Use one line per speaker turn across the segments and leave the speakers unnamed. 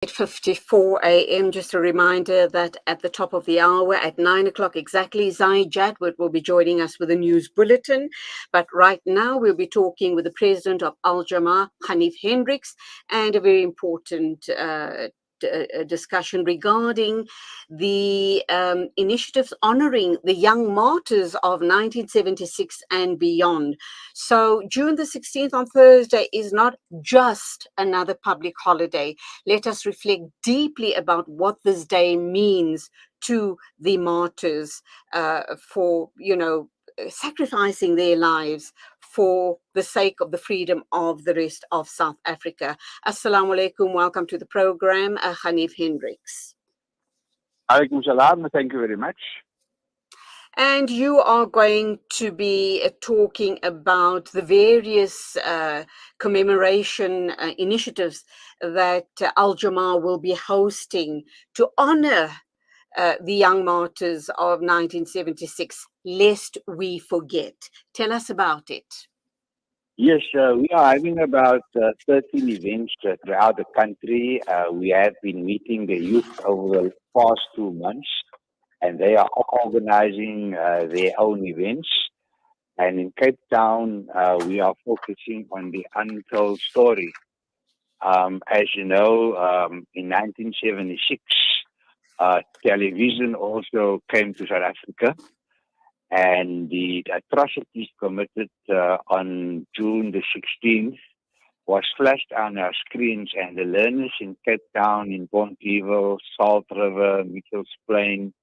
8:54 a.m. Just a reminder that at the top of the hour, at 9 o'clock exactly, Zai Jadwat will be joining us with a news bulletin. But right now, we'll be talking with the president of Al-Jamah, Ganief Hendricks, and a very important discussion regarding the initiatives honoring the young martyrs of 1976 and beyond. So June the 16th on Thursday is not just another public holiday. Let us reflect deeply about what this day means to the martyrs for, sacrificing their lives for the sake of the freedom of the rest of South Africa. Assalamu alaikum. Welcome to the program, Ganief Hendricks.
Alaikum salam. Thank you very much.
And you are going to be talking about the various commemoration initiatives that Al-Jamah will be hosting to honor the young martyrs of 1976, lest we forget. Tell us about it.
Yes, we are having about 13 events throughout the country. We have been meeting the youth over the past 2 months, and they are organizing their own events. And in Cape Town, we are focusing on the untold story. As you know, in 1976, television also came to South Africa, and the atrocities committed on June the 16th was flashed on our screens, and the learners in Cape Town, in Bonteheuwel, Salt River, Mitchells Plain,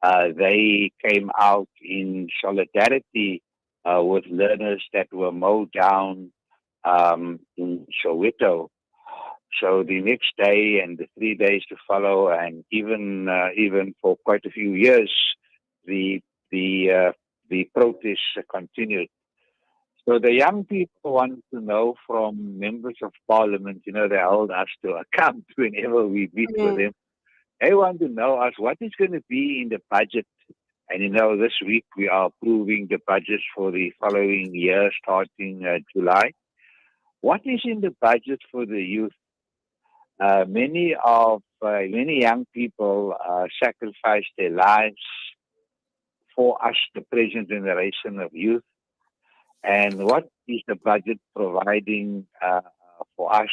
they came out in solidarity with learners that were mowed down in Soweto. So the next day and the 3 days to follow, and even for quite a few years, the protests continued. So the young people want to know from members of parliament, they hold us to account whenever we meet with them. They want to know us what is going to be in the budget. And this week we are approving the budget for the following year, starting July. What is in the budget for the youth? Many young people sacrificed their lives for us, the present generation of youth. And what is the budget providing for us?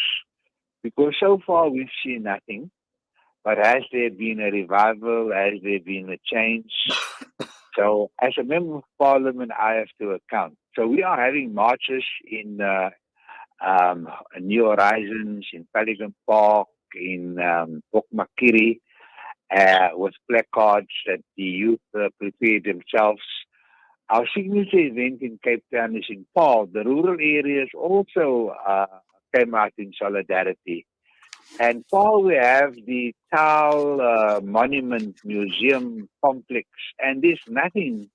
Because so far we've seen nothing. But has there been a revival? Has there been a change? So as a member of parliament, I have to account. So we are having marches in New Horizons, in Pelican Park, in Bokmakiri, with placards that the youth prepare themselves. Our signature event in Cape Town is in Paarl. The rural areas also came out in solidarity. And Paarl, we have the Tau Monument Museum complex, and there's nothing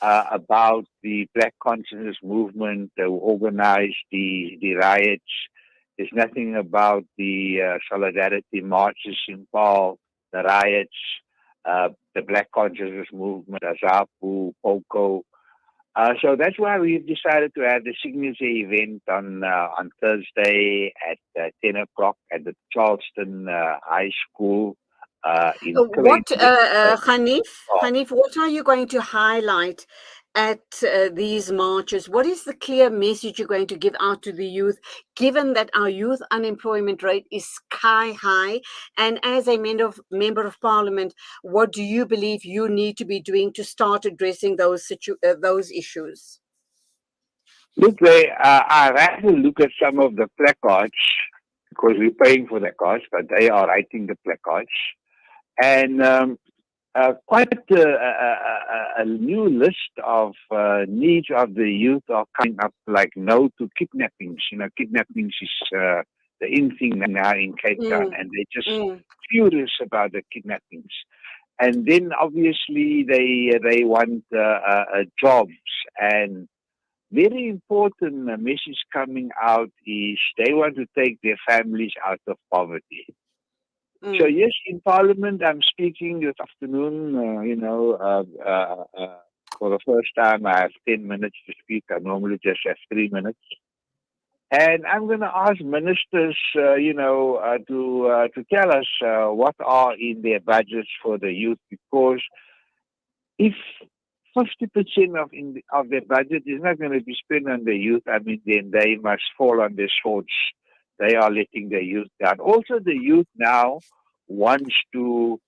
about the Black Consciousness movement who organized the riots. There's nothing about the solidarity marches in Paarl, the riots, the Black Consciousness movement, Azapu, Poko. So that's why we've decided to have the signature event on Thursday at 10 o'clock at the Charleston High School.
Ganief, what are you going to highlight at these marches? What is the clear message you're going to give out to the youth, given that our youth unemployment rate is sky high? And as a member of parliament, what do you believe you need to be doing to start addressing those issues?
Look, I've had to look at some of the placards, because we're paying for the cards, but they are writing the placards. And quite a new list of needs of the youth are coming up, like no to kidnappings. Kidnappings is the in thing now in Cape Town, and they're just furious about the kidnappings. And then obviously they want jobs. And very important message coming out is they want to take their families out of poverty. So yes, in Parliament, I'm speaking this afternoon. For the first time, I have 10 minutes to speak. I normally just have 3 minutes. And I'm going to ask ministers, to tell us what are in their budgets for the youth, because if 50% of their budget is not going to be spent on the youth, I mean, then they must fall on their swords. They are letting the youth down. Also, the youth now wants to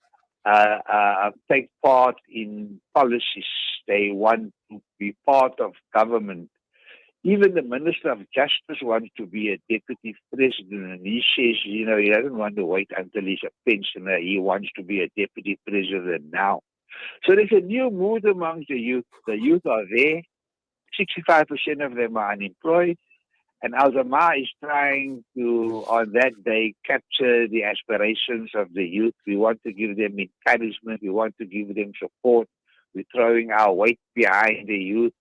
take part in policies. They want to be part of government. Even the Minister of Justice wants to be a deputy president, and he says, he doesn't want to wait until he's a pensioner. He wants to be a deputy president now. So there's a new mood amongst the youth. The youth are there. 65% of them are unemployed. And Al-Jamah is trying to, on that day, capture the aspirations of the youth. We want to give them encouragement. We want to give them support. We're throwing our weight behind the youth,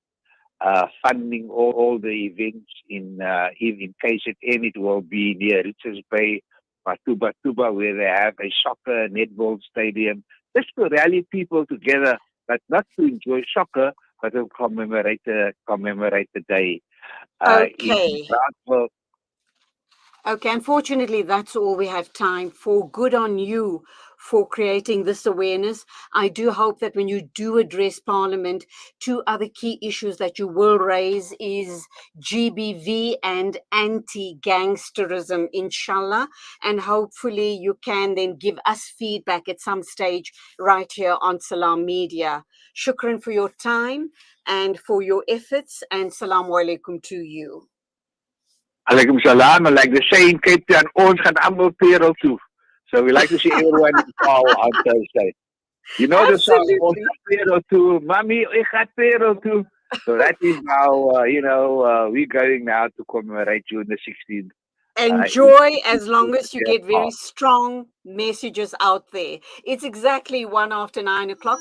funding all the events in KZN. It will be near Richards Bay, Tuba, where they have a soccer netball stadium, just to rally people together, but not to enjoy soccer, but to commemorate the day.
Okay. Okay, unfortunately, that's all we have time for. Good on you for creating this awareness. I do hope that when you do address Parliament, two other key issues that you will raise is GBV and anti-gangsterism, inshallah. And hopefully you can then give us feedback at some stage right here on Salam Media. Shukran for your time and for your efforts, and Salaam alaikum to you.
Alaikum salam. And like the saying, Cape Town, ons gaan almal payroll toe. So we like to see everyone in power on Thursday. You know the song, ons gaan payroll toe. Mommy, ek gaan payroll toe. So that is now, we're going now to commemorate June the 16th.
Enjoy as long as you get very strong messages out there. It's exactly 1 after 9 o'clock.